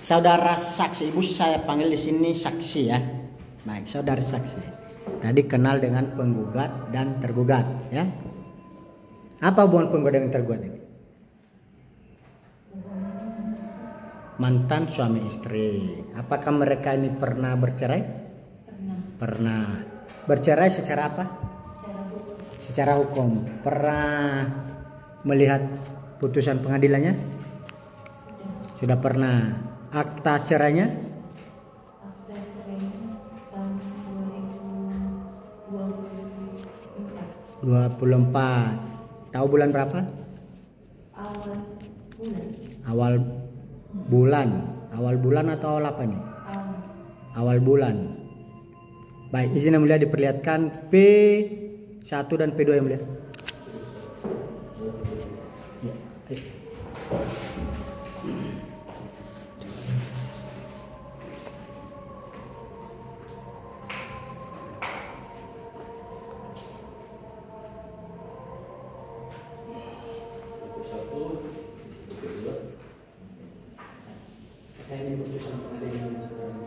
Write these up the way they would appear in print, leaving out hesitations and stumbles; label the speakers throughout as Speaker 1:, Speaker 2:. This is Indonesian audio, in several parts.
Speaker 1: Saudara saksi, ibu saya panggil di sini saksi ya. Baik, saudara saksi. Tadi kenal dengan penggugat dan tergugat ya. Apa hubungan penggugat dengan tergugat ini? Mantan suami istri. Apakah mereka ini pernah bercerai? Pernah. Bercerai secara apa? Secara hukum. Pernah melihat putusan pengadilannya? Sudah pernah. Akta cerainya?
Speaker 2: Akta cerainya tahun
Speaker 1: 2024. Tahu bulan berapa?
Speaker 2: awal bulan.
Speaker 1: Awal bulan atau awal apa nih?
Speaker 2: Awal.
Speaker 1: Awal bulan. Baik, izin yang mulia diperlihatkan P1 dan P2 yang mulia. Ya, ayo. Ini putusan pengadilan saudara.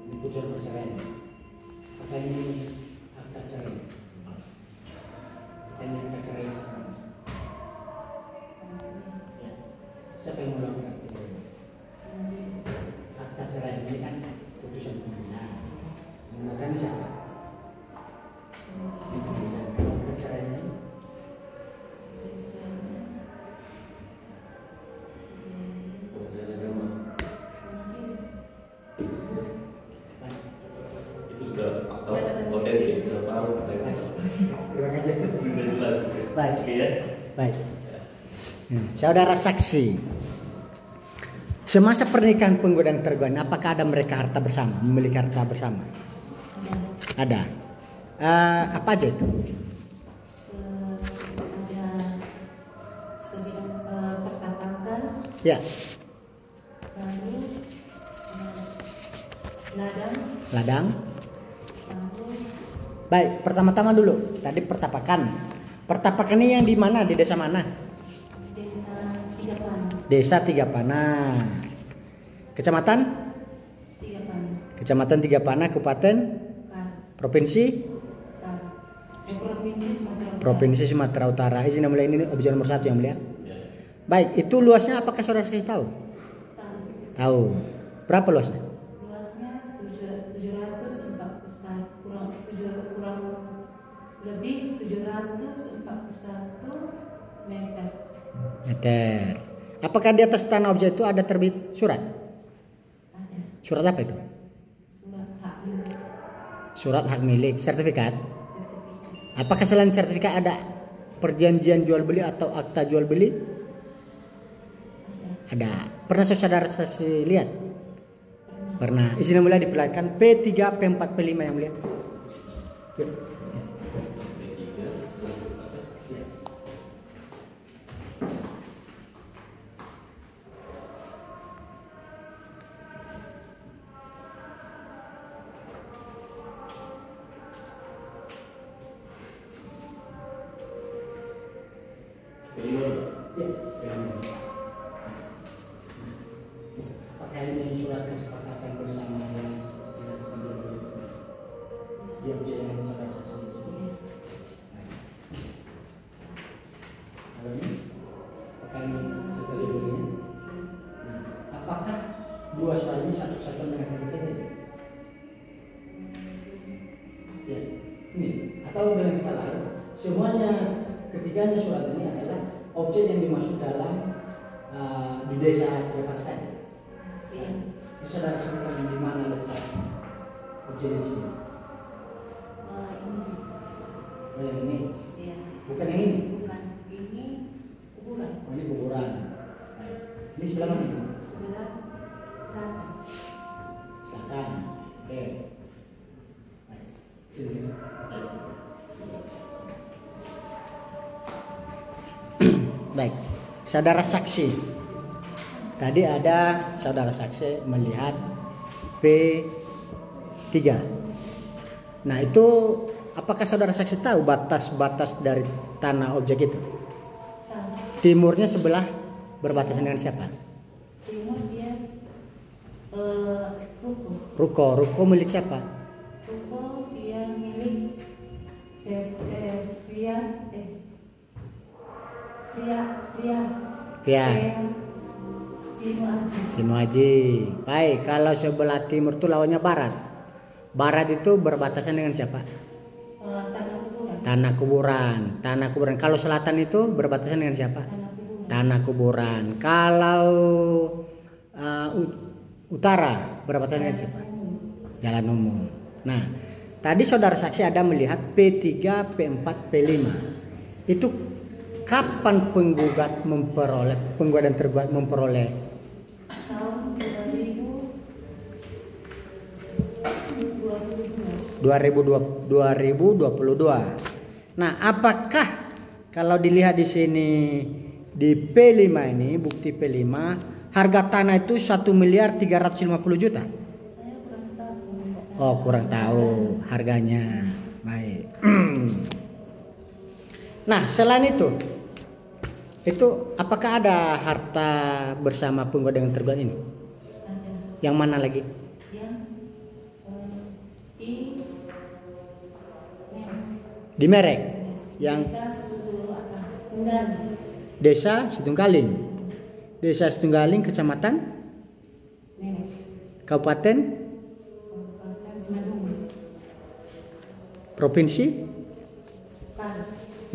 Speaker 1: Ini putusan perceraian. Apa ini akta cerai? Apa ini akta cerai sekarang? Ya. Siapa yang melakukan akta cerai? Akta cerai ini kan putusan pengadilan. Melakukan siapa? Di pengadilan. Kalau akta cerai ini baik. Saudara saksi, semasa pernikahan penggugat dan tergugat, apakah ada mereka harta bersama, memiliki harta bersama? Ada. Apa aja itu?
Speaker 2: Ada sebidang pertanakan.
Speaker 1: Ya.
Speaker 2: Lalu ladang. Lalu
Speaker 1: Baik, pertama-tama dulu. Tadi pertapakan. Pertapakan ini yang di mana? Di desa mana? Desa Tigapana. Kecamatan? Kecamatan Tigapana, Kabupaten? Provinsi? Provinsi Sumatera Utara. Izin yang mulia, ini objek nomor 1 yang mulia. Baik, itu luasnya apakah saudara saksi tahu? Tahu. Berapa luasnya?
Speaker 2: Luasnya 741 kurang lebih 741 meter.
Speaker 1: Apakah di atas tanah objek itu ada terbit surat?
Speaker 2: Ada.
Speaker 1: Surat apa itu?
Speaker 2: Surat hak milik.
Speaker 1: Surat hak milik, sertifikat.
Speaker 2: Sertifikat.
Speaker 1: Apakah selain sertifikat ada perjanjian jual beli atau akta jual beli? Ada. Pernah saudara saksi lihat? Pernah. Izin yang mulia diperlihatkan P3, P4, P5 yang mulia. Apakah ini surat kesepakatan bersama yang dilakukan di objek yang saudara saksi di sini? Kalau ini, apakah ini sebagai begini? Nah, apakah dua surat ini satu-satuan dengan sertifikat ini? Ya, ini atau dengan kata lain, semuanya ketiganya surat ini adalah objek yang dimaksud dalam di desa Tigapana tadi. Saudara sebutkan di mana letak objek di sini?
Speaker 2: Ini.
Speaker 1: Oh, yang ini?
Speaker 2: Ya.
Speaker 1: Bukan yang ini?
Speaker 2: Bukan. Ini kuburan.
Speaker 1: Oh, ini kuburan. Baik. Ini sebelah mana?
Speaker 2: Sebelah selatan.
Speaker 1: Selatan. Oke. Baik. Sini. Baik. Saudara saksi. Tadi ada saudara saksi melihat P3. Nah, itu apakah saudara saksi tahu batas-batas dari tanah objek itu?
Speaker 2: Tahu.
Speaker 1: Timurnya sebelah berbatasan dengan siapa?
Speaker 2: Timur dia ruko.
Speaker 1: Ruko. Ruko milik siapa?
Speaker 2: Ruko dia milik Pria
Speaker 1: Via
Speaker 2: Sino Aji.
Speaker 1: Sino Aji. Baik, kalau sebelah timur itu lawannya barat. Barat itu berbatasan dengan siapa?
Speaker 2: Tanah Kuburan.
Speaker 1: Tanah Kuburan. Tanah Kuburan. Kalau selatan itu berbatasan dengan siapa?
Speaker 2: Tanah Kuburan.
Speaker 1: Tanah Kuburan. Kalau utara berbatasan dengan siapa? Jalan Umum. Nah, tadi saudara saksi ada melihat P3, P4, P5. Itu kapan penggugat dan tergugat memperoleh?
Speaker 2: Tahun 2022.
Speaker 1: 2022. Nah, apakah kalau dilihat di sini di P5 ini, bukti P5, harga tanah itu 1.350.000.000?
Speaker 2: Saya kurang tahu.
Speaker 1: Oh, kurang tahu harganya. Baik. Nah, selain itu apakah ada harta bersama penggugat dengan tergugat ini?
Speaker 2: Ada
Speaker 1: Yang mana lagi?
Speaker 2: yang
Speaker 1: Di Merek. Yang
Speaker 2: Desa
Speaker 1: Situnggaling. Desa Situnggaling, Kecamatan, Kabupaten,
Speaker 2: Simalungun.
Speaker 1: Provinsi.
Speaker 2: Bukan.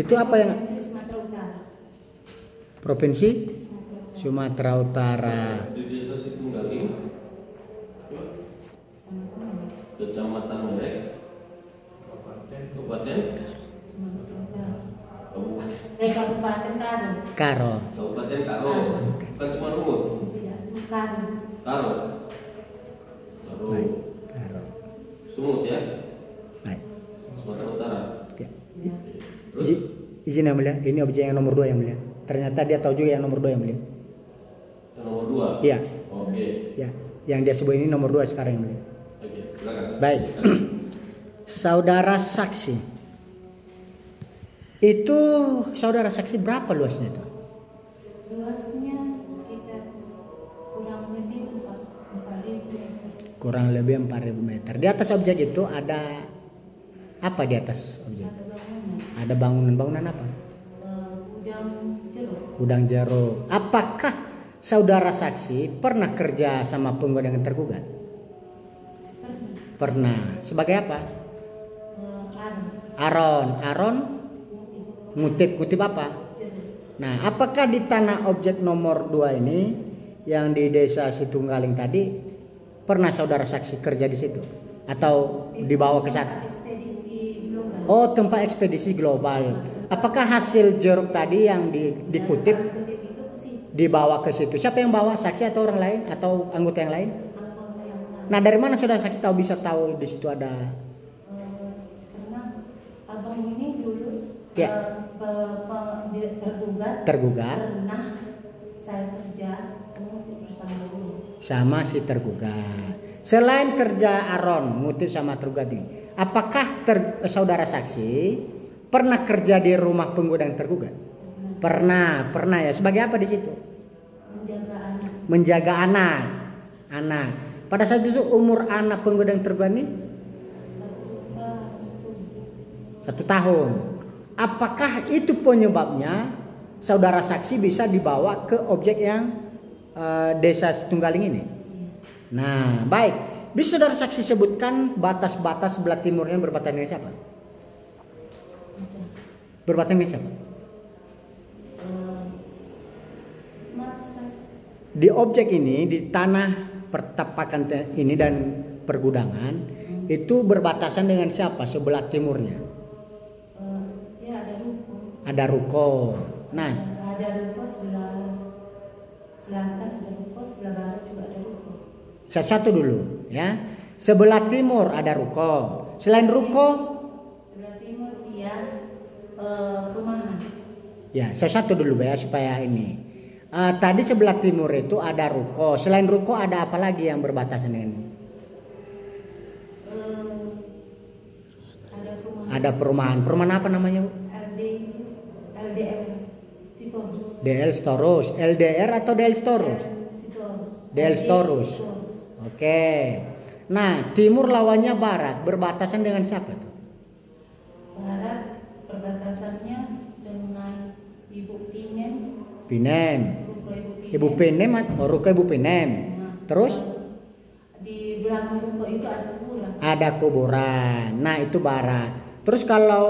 Speaker 1: Itu apa yang
Speaker 2: Provinsi Sumatera Utara.
Speaker 1: Provinsi Sumatera Utara.
Speaker 3: Di Desa Situnggaling, Kecamatan Merek, Kabupaten
Speaker 2: Sumatera Utara.
Speaker 3: Kabupaten
Speaker 2: Kabupaten
Speaker 1: Karo.
Speaker 3: Kabupaten Karo, bukan Simalungun.
Speaker 2: Tidak, Karo.
Speaker 3: Karo.
Speaker 1: Baik, Karo.
Speaker 3: Sumut ya,
Speaker 1: Baik.
Speaker 3: Sumatera Utara.
Speaker 1: Ya.
Speaker 3: Terus
Speaker 1: Izin yang mulia, ini objek yang nomor 2 yang mulia. Ternyata dia tahu juga yang nomor 2 yang mulia.
Speaker 3: yang nomor 2.
Speaker 1: Iya.
Speaker 3: Oke.
Speaker 1: Ya, yang dia sebut ini nomor 2 sekarang yang mulia.
Speaker 3: Oke, silakan.
Speaker 1: Baik. Saudara saksi. Itu saudara saksi berapa luasnya itu?
Speaker 2: Luasnya sekitar kurang lebih 4.000 meter.
Speaker 1: Kurang lebih 4.000 meter. Di atas objek itu ada apa di atas objek?
Speaker 2: Ada bangunan.
Speaker 1: Ada bangunan apa?
Speaker 2: Gudang jeruk.
Speaker 1: Gudang jeruk. Apakah saudara saksi pernah kerja sama penggugat dengan tergugat? Pernah. Sebagai apa? Aron. Ngutip apa?
Speaker 2: Jeruk.
Speaker 1: Nah, apakah di tanah objek nomor 2 ini yang di Desa Situnggaling tadi pernah saudara saksi kerja di situ atau dibawa ke sana?
Speaker 2: Ekspedisi global.
Speaker 1: Oh, tempat ekspedisi global. Apakah hasil jeruk tadi yang dikutip
Speaker 2: Kutip itu ke situ.
Speaker 1: dibawa ke situ? Siapa yang bawa? Saksi atau orang lain atau anggota yang lain?
Speaker 2: Anggota yang lain.
Speaker 1: Nah, dari mana saudara saksi bisa tahu di situ ada?
Speaker 2: Karena abang ini dulu
Speaker 1: Ya.
Speaker 2: dia tergugat pernah saya kerja bersama dulu.
Speaker 1: Sama si tergugat. Selain kerja Aron ngutip sama tergugat ini, apakah saudara saksi pernah kerja di rumah penggugat dan tergugat? Pernah ya. Sebagai apa di situ? Menjaga anak. Pada saat itu umur anak penggugat dan tergugat ini 1 tahun. Apakah itu penyebabnya saudara saksi bisa dibawa ke objek yang Desa Situnggaling ini? Nah, baik. Bisa saudara saksi sebutkan batas-batas sebelah timurnya berbatasan dengan siapa? Berbatasan dengan siapa? Di objek ini, di tanah pertapakan ini dan pergudangan itu berbatasan dengan siapa sebelah timurnya?
Speaker 2: Ya, ada ruko.
Speaker 1: Ada ruko. Nah,
Speaker 2: ada ruko sebelah selatan, ada ruko sebelah barat juga ada ruko.
Speaker 1: satu-satu dulu ya. Sebelah timur ada ruko. Selain ruko,
Speaker 2: sebelah timur dia perumahan.
Speaker 1: ya satu-satu dulu ya supaya ini. Tadi sebelah timur itu ada ruko. Selain ruko ada apa lagi yang berbatasan dengan ini?
Speaker 2: Ada perumahan.
Speaker 1: Ada perumahan. Perumahan apa namanya, Bu?
Speaker 2: LDR Sitorus.
Speaker 1: DL Storus. LDR atau DL Storus?
Speaker 2: Sitorus.
Speaker 1: DL Storus. Oke. Nah, timur lawannya barat, berbatasan dengan siapa tuh?
Speaker 2: Barat perbatasannya dengan Ibu Pinem.
Speaker 1: Pinem.
Speaker 2: Ruko Ibu Pinem.
Speaker 1: Ruko Ibu Pinem.
Speaker 2: Nah,
Speaker 1: Terus
Speaker 2: di belakang ruko itu ada kuburan.
Speaker 1: ada kuburan. Nah, itu barat. Terus kalau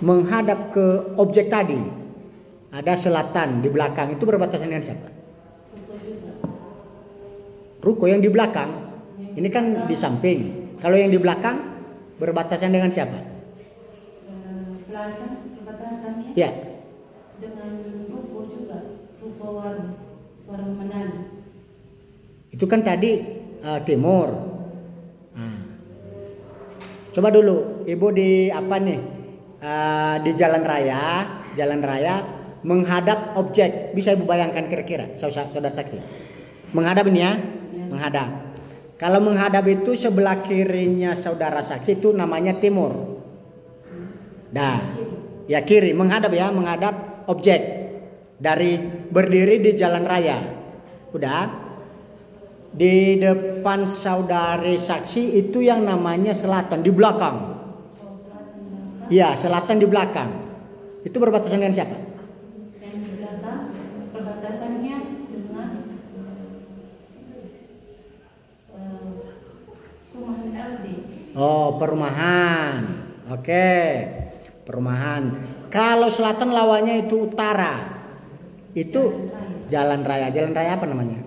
Speaker 1: menghadap ke objek tadi, ada selatan di belakang, itu berbatasan dengan siapa?
Speaker 2: Ruko juga.
Speaker 1: Ruko yang di belakang. Ini kan di samping. Kalau yang di belakang berbatasan dengan siapa?
Speaker 2: Selatan perbatasannya
Speaker 1: Ya.
Speaker 2: dengan ruko juga. Ruko warung Manado.
Speaker 1: Itu kan tadi timur. Nah. Coba dulu, Ibu di apa nih? Di jalan raya menghadap objek. Bisa Ibu bayangkan kira-kira, saudara saksi. Menghadap ini ya, menghadap. Kalau menghadap itu sebelah kirinya saudara saksi itu namanya timur. Dah, ya kiri, menghadap ya, menghadap objek. Dari berdiri di jalan raya. Udah. Di depan saudari saksi itu yang namanya selatan, di belakang.
Speaker 2: Oh, selatan belakang.
Speaker 1: Iya, selatan di belakang. Itu berbatasan dengan siapa?
Speaker 2: Yang di belakang perbatasannya dengan perumahan LD.
Speaker 1: Oh, perumahan. Oke. Perumahan. Kalau selatan lawannya itu utara. Itu jalan raya. Jalan raya apa namanya?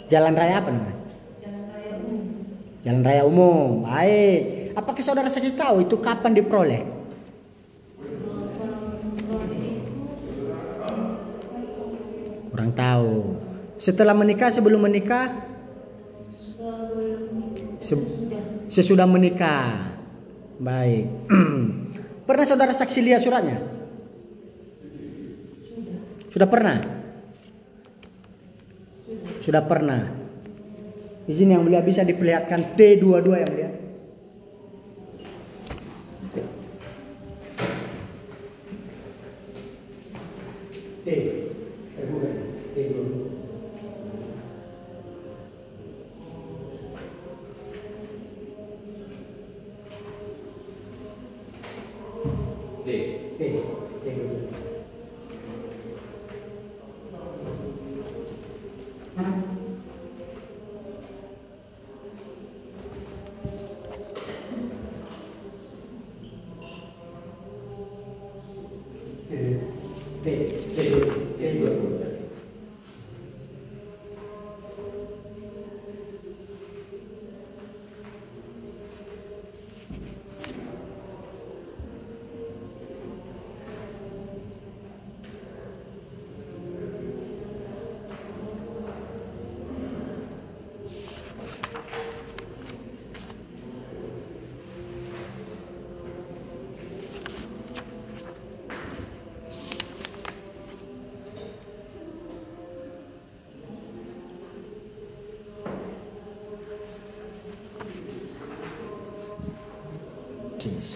Speaker 1: Jalan raya apa namanya?
Speaker 2: Jalan raya umum.
Speaker 1: Jalan raya umum. Baik. Apakah saudara saksi tahu itu kapan diperoleh? Kurang tahu. Setelah menikah, sebelum menikah? Sesudah menikah. Baik. Pernah saudara saksi lihat suratnya? Sudah pernah? Sudah pernah. Izin yang mulia bisa diperlihatkan T22 yang mulia. T. T22.
Speaker 3: D.
Speaker 1: T22.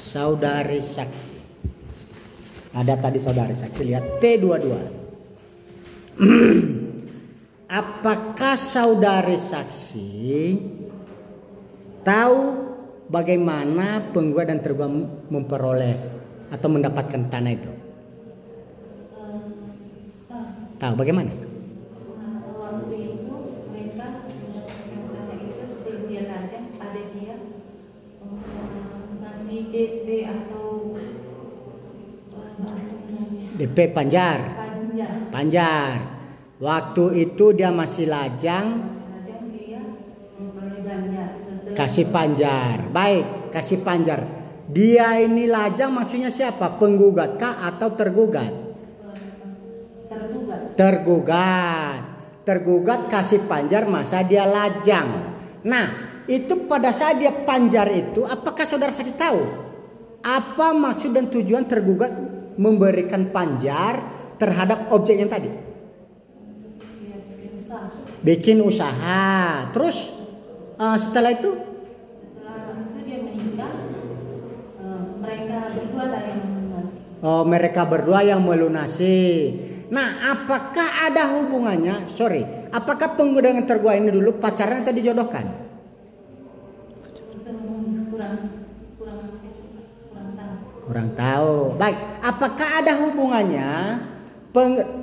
Speaker 1: Saudari saksi. Ada tadi saudari saksi, lihat T22. Apakah saudari saksi tahu bagaimana penggugat dan tergugat memperoleh atau mendapatkan tanah itu? Tahu bagaimana?
Speaker 2: Waktu itu mereka karena itu sebelum dia lajang ada dia ngasih DP atau
Speaker 1: DP Panjar. Panjar. Waktu itu dia masih lajang.
Speaker 2: dia memperoleh Banjar setelah
Speaker 1: Kasih Panjar. Baik, kasih Panjar. Dia ini lajang maksudnya siapa? Penggugat kah atau tergugat?
Speaker 2: tergugat.
Speaker 1: Tergugat. Tergugat kasih Panjar masa dia lajang. Nah, itu pada saat dia Panjar itu, apakah saudara saksi tahu apa maksud dan tujuan tergugat memberikan Panjar terhadap objek yang tadi? Bikin usaha. Terus setelah itu
Speaker 2: Setelah itu dia meninggal, mereka berdua lah yang
Speaker 4: Oh, mereka berdua yang melunasi. Nah, apakah ada hubungannya? Sorry, apakah penggugat dengan tergugat ini dulu pacaran atau dijodohkan?
Speaker 2: Itu kurang tahu.
Speaker 4: Kurang tahu. Baik, apakah ada hubungannya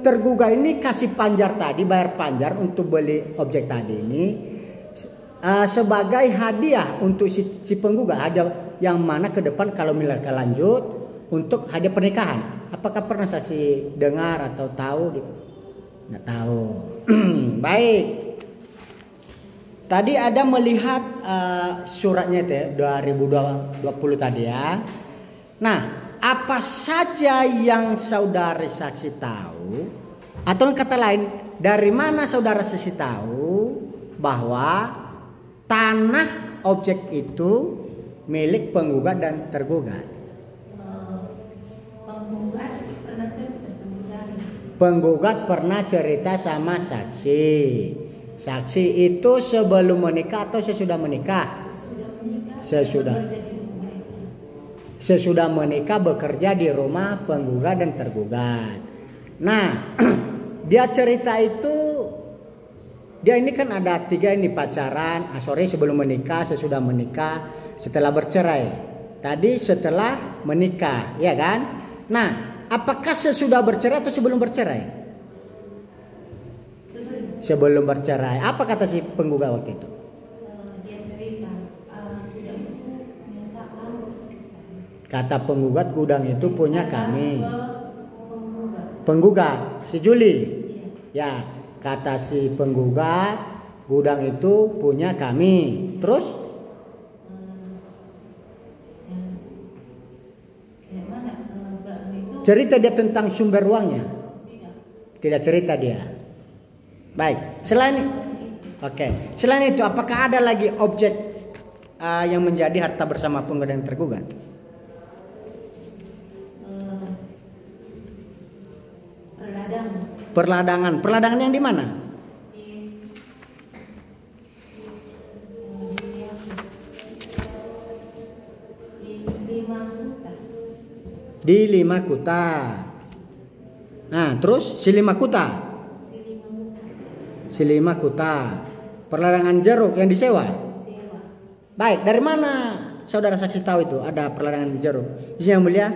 Speaker 4: tergugat ini kasih panjar tadi, bayar panjar untuk beli objek tadi ini sebagai hadiah untuk si penggugat, hadiah yang mana ke depan kalau mereka lanjut untuk hadiah pernikahan. Apakah pernah saksi dengar atau tahu gitu? Nggak tahu. Baik. Tadi ada melihat suratnya itu ya, 2020 tadi ya. Nah, apa saja yang saudara saksi tahu? Atau kata lain, dari mana saudara saksi tahu bahwa tanah objek itu milik penggugat dan tergugat? Penggugat pernah cerita sama saksi. Saksi itu sebelum menikah atau sesudah menikah? Sesudah menikah bekerja di rumah penggugat dan tergugat. Nah, dia cerita itu, dia ini kan ada 3 ini pacaran, sebelum menikah, sesudah menikah, setelah bercerai. Tadi setelah menikah, ya kan? Nah, apakah sesudah bercerai atau sebelum bercerai? Sebelum bercerai. Apa kata si penggugat waktu itu?
Speaker 2: Dia cerita, gudang itu menyesatkan.
Speaker 4: Kata penggugat, gudang itu punya kami.
Speaker 2: Penggugat.
Speaker 4: Si Juli. Ya, kata si penggugat, gudang itu punya kami. Terus? Cerita dia tentang sumber uangnya? Tidak cerita dia. Baik. Selain itu, apakah ada lagi objek yang menjadi harta bersama penggugat dan tergugat? Perladangan yang di mana? Di 5 Kuta. Nah, terus si 5 Kuta. Perladangan jeruk yang disewa. Baik, dari mana saudara saksi tahu itu ada perladangan jeruk? Yang mulia,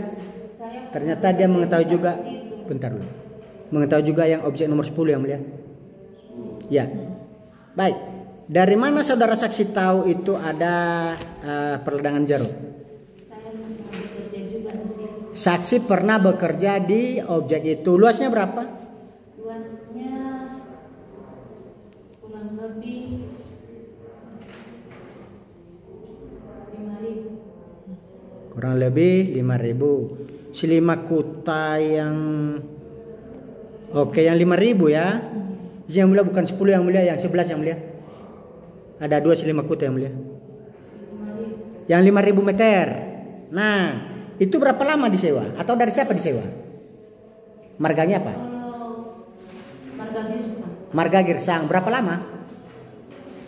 Speaker 4: ternyata dia mengetahui juga. Bentar dulu. Mengetahui juga yang objek nomor 10 yang mulia. Ya. Baik. Dari mana saudara saksi tahu itu ada perladangan jeruk? Saksi pernah bekerja di objek itu. Luasnya berapa?
Speaker 2: Luasnya kurang lebih 5.000.
Speaker 4: Kurang lebih 5.000. Si 5 Kuta yang yang 5.000 ya. Yang mulia bukan 10 yang mulia, yang 11 yang mulia. Ada 2 si 5 Kuta yang mulia. Yang 5.000 meter. Nah, itu berapa lama disewa? Atau dari siapa disewa? Marganya apa? Marga Girsang. Berapa lama?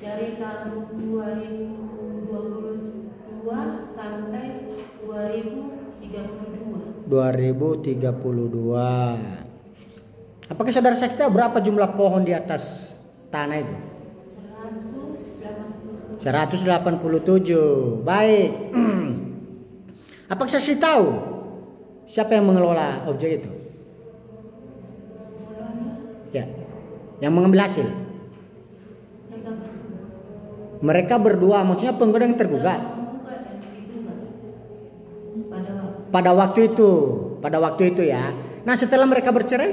Speaker 2: Dari tahun 2022 sampai 2032.
Speaker 4: Apakah saudara saksi tahu berapa jumlah pohon di atas tanah itu? 187. Baik. Apakah saksi tahu siapa yang mengelola objek itu? Ya, yang mengambil hasil. Mereka berdua, maksudnya penggugat dan tergugat. Pada waktu itu ya. Nah, setelah mereka bercerai?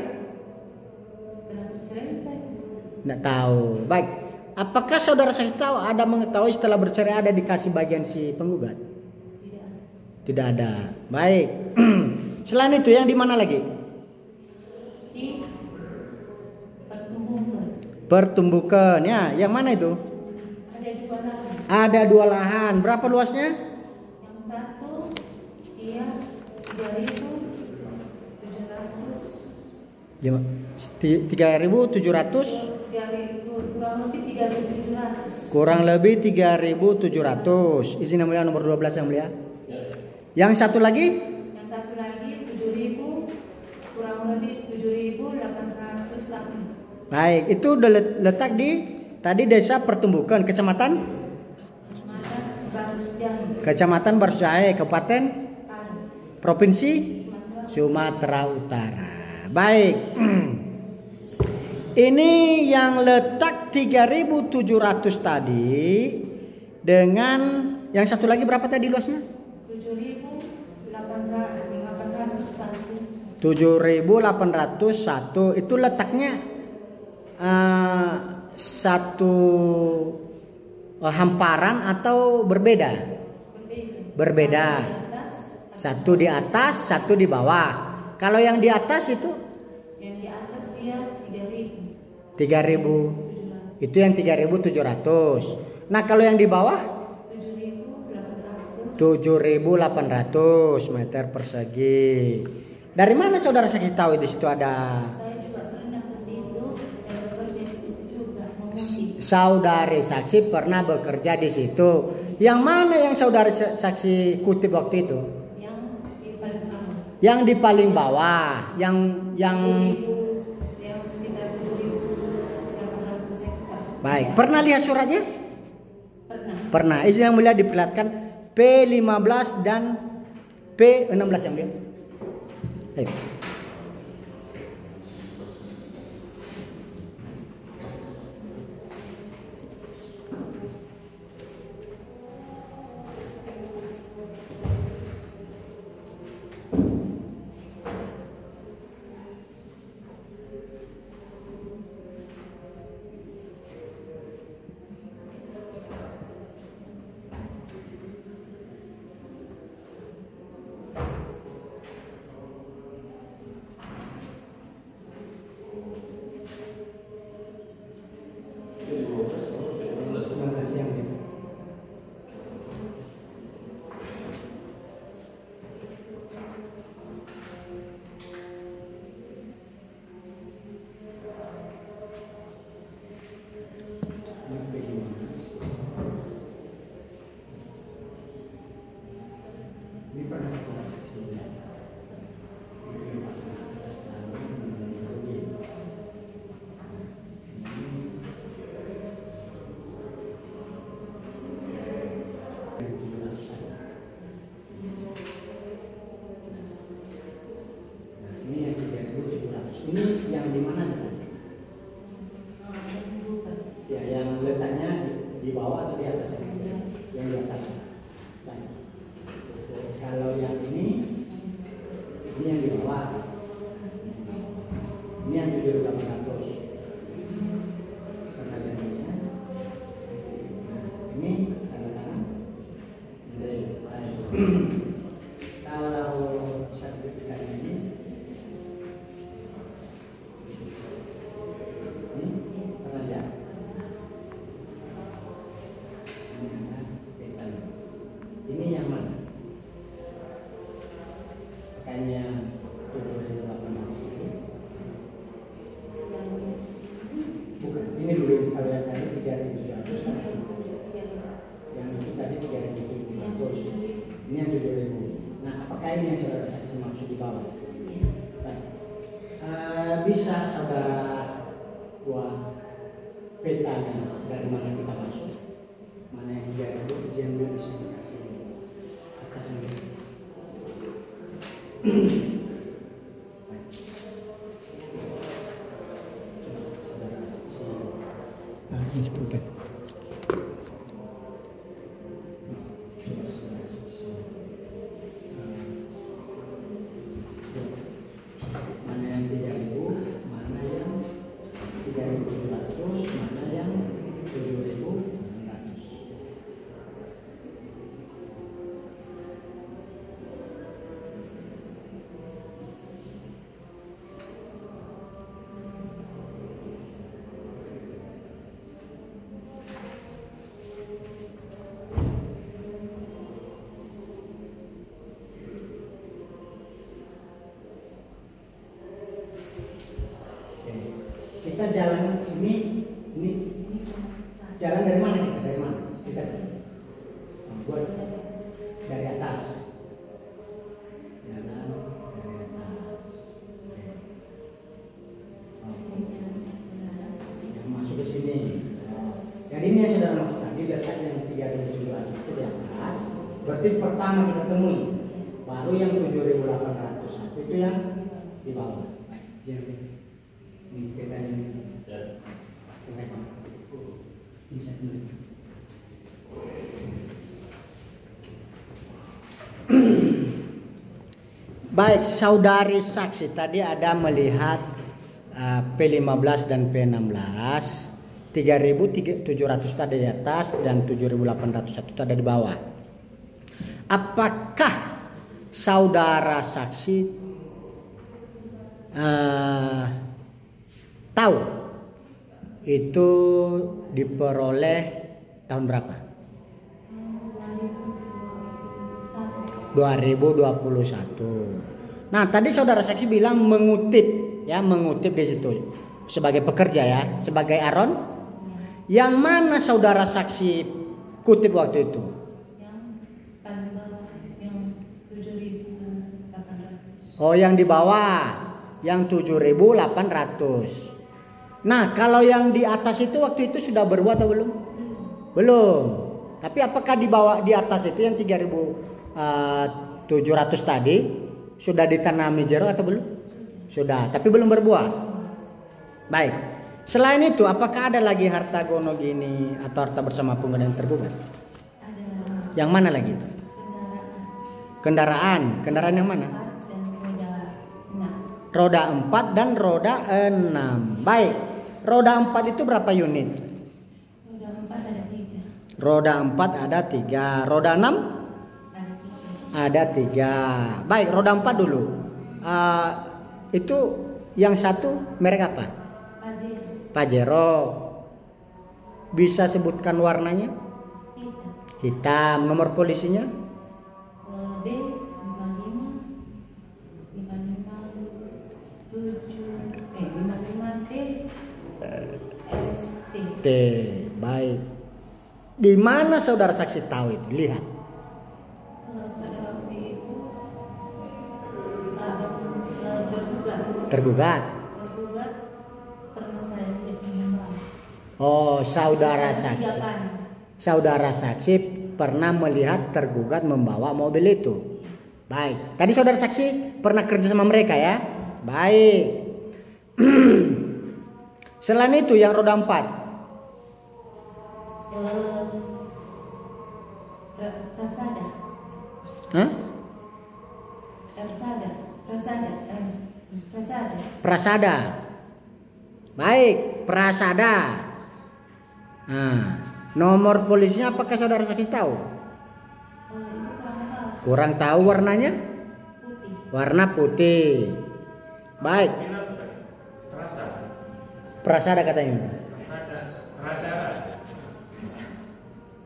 Speaker 4: Nggak tahu. Baik. Apakah saudara saksi tahu ada mengetahui setelah bercerai ada dikasih bagian si penggugat? Tidak ada. Baik. Selain itu yang di mana lagi?
Speaker 2: Di
Speaker 4: Pertumbukan. Ya, yang mana itu? Ada 2 lahan. Berapa luasnya?
Speaker 2: Yang satu dia
Speaker 4: 3.700. Kurang lebih 3.700. Izin yang mulia nomor 12 yang mulia. Yang satu lagi?
Speaker 2: Yang satu lagi 7.000 7.801.
Speaker 4: Baik, itu letak di tadi Desa Pertumbukan, Kecamatan
Speaker 2: Kecamatan Barusjahe,
Speaker 4: Kabupaten,
Speaker 2: Palu,
Speaker 4: Provinsi
Speaker 2: Sumatera.
Speaker 4: Sumatera Utara. Baik. Ini yang letak 3.700 tadi dengan yang satu lagi berapa tadi luasnya?
Speaker 2: 7.801.
Speaker 4: 7.801 itu letaknya satu hamparan atau berbeda? Berbeda. Satu di atas, satu di bawah. Kalau yang di atas itu?
Speaker 2: Yang di atas dia 3.000.
Speaker 4: 3.000. Itu yang 3.700. Nah, kalau yang di bawah? 7.800 meter persegi. Dari mana saudara saksi tahu di situ ada?
Speaker 2: Saya juga pernah ke situ dan bekerja di situ juga.
Speaker 4: Saudari saksi pernah bekerja di situ. Yang mana yang saudari saksi kutip waktu itu?
Speaker 2: Yang di paling bawah.
Speaker 4: Yang di paling bawah, yang
Speaker 2: 7.000, yang sekitar 7.800 hektar.
Speaker 4: baik. Pernah lihat suratnya?
Speaker 2: Pernah.
Speaker 4: Izin yang mulia diperlihatkan P15 dan P16 yang mulia. Ayo. Ini yang di mana? Ya, yang letaknya di bawah atau di atas? Yang di atas. Baik. Kalau yang ini yang di bawah. Ini yang 7.800. Pengajiannya. Ini tanda tangan. Kalau sertifikat ini pernah lihat? Ini yang mana? Pakainya 7.800 itu. Bukan, ini dulu kalau yang tadi 3.700 kan? Yang itu tadi 3.700. Ini yang 7.000. Nah, apakah ini yang saudara saksi maksud di bawah? Baik. Bisa saudara buat petanya dari mana kita masuk? Mana yang dia itu izin dulu bisa dikasih atas ini. Baik. Coba saudara saksi. Ini seperti. Coba saudara saksi. Mana yang 3.000, mana yang 3.700, mana yang 7.600. Oke. Kita jalan ini jalan dari mana kita? Dari mana? Kita buat dari atas. Jalan dari atas. Oke.
Speaker 1: Berarti pertama kita temui. Baru yang 7.800 itu yang di bawah. Ini petanya ini.
Speaker 3: Ya.
Speaker 1: Bisa dulu.
Speaker 4: Baik, saudari saksi tadi ada melihat P15 dan P16, 3.700 ada di atas dan 7.801 ada di bawah. Apakah saudara saksi tahu itu diperoleh tahun berapa? 2021. Nah, tadi saudara saksi bilang mengutip di situ sebagai pekerja ya, sebagai Aron. Yang mana saudara saksi kutip waktu itu?
Speaker 2: Yang paling bawah, yang 7.800.
Speaker 4: Oh, yang di bawah, yang 7.800. Nah, kalau yang di atas itu waktu itu sudah berbuah atau belum? Belum. Tapi apakah di bawah, di atas itu yang 3.700 tadi sudah ditanami jeruk atau belum? Sudah, tapi belum berbuah. Baik. Selain itu, apakah ada lagi harta gono gini atau harta bersama penggugat yang tergugat?
Speaker 2: Ada
Speaker 4: Yang mana lagi itu?
Speaker 2: kendaraan.
Speaker 4: Kendaraan yang mana?
Speaker 2: 4 dan roda 6.
Speaker 4: Roda 4 dan roda 6. Baik. Roda 4 itu berapa unit?
Speaker 2: Roda 4 ada 3.
Speaker 4: Roda 4 ada 3. Roda 6
Speaker 2: Ada 3.
Speaker 4: ada 3. Baik, roda 4 dulu. Itu yang satu merek apa?
Speaker 2: Pajero.
Speaker 4: Pajero. Bisa sebutkan warnanya?
Speaker 2: Hitam.
Speaker 4: Hitam. Nomor polisinya?
Speaker 2: B 55 ST.
Speaker 4: T. Baik. Di mana saudara saksi tahu itu? Lihat.
Speaker 2: Pada waktu itu
Speaker 4: Tergugat.
Speaker 2: tergugat pernah saya lihat membawa.
Speaker 4: Oh, saudara saksi. Saudara saksi pernah melihat tergugat membawa mobil itu. Baik. Tadi saudara saksi pernah kerja sama mereka ya? Baik. Selain itu yang roda 4.
Speaker 2: Prasada.
Speaker 4: Hah? Prasada. Baik, Prasada. Nah, nomor polisinya apakah saudara saksi tahu?
Speaker 2: Itu
Speaker 4: Kurang tahu warnanya?
Speaker 2: putih.
Speaker 4: Warna putih. Baik. Prasada katanya.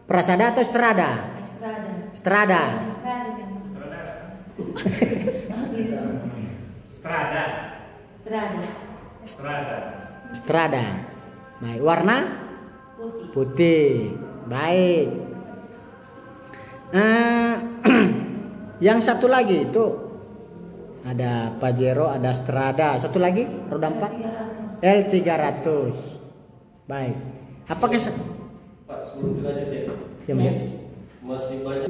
Speaker 4: Prasada atau Strada? Strada. Strada. Baik, warna putih. Baik. Yang satu lagi itu ada Pajero, ada Strada. Satu lagi roda 4 L300. Baik. Apakah
Speaker 3: Pak, sebelum dilanjut ya.
Speaker 4: Ya,
Speaker 3: Masih banyak